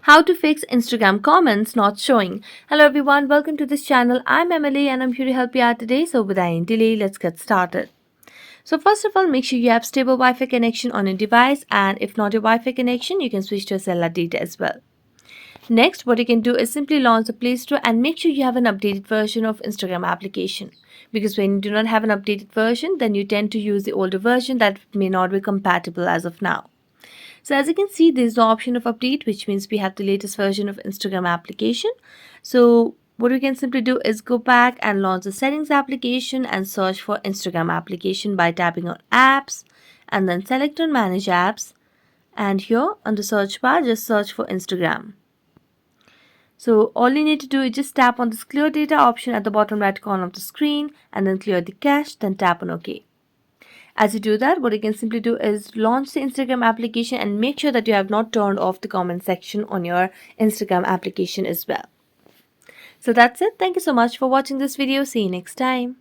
How to fix Instagram comments not showing. Hello everyone, welcome to this channel. I'm Emily and I'm here to help you out today. So without any delay, let's get started. So first of all, make sure you have stable Wi-Fi connection on your device, and if not your Wi-Fi connection, you can switch to a cellular data as well. Next, what you can do is simply launch the Play Store and make sure you have an updated version of Instagram application. Because when you do not have an updated version, then you tend to use the older version that may not be compatible as of now. So as you can see, there's the option of update, which means we have the latest version of Instagram application. So what we can simply do is go back and launch the settings application and search for Instagram application by tapping on apps and then select on manage apps. And here on the search bar, just search for Instagram. So all you need to do is just tap on this clear data option at the bottom right corner of the screen and then clear the cache, then tap on OK. As you do that, what you can simply do is launch the Instagram application and make sure that you have not turned off the comment section on your Instagram application as well. So that's it. Thank you so much for watching this video. See you next time.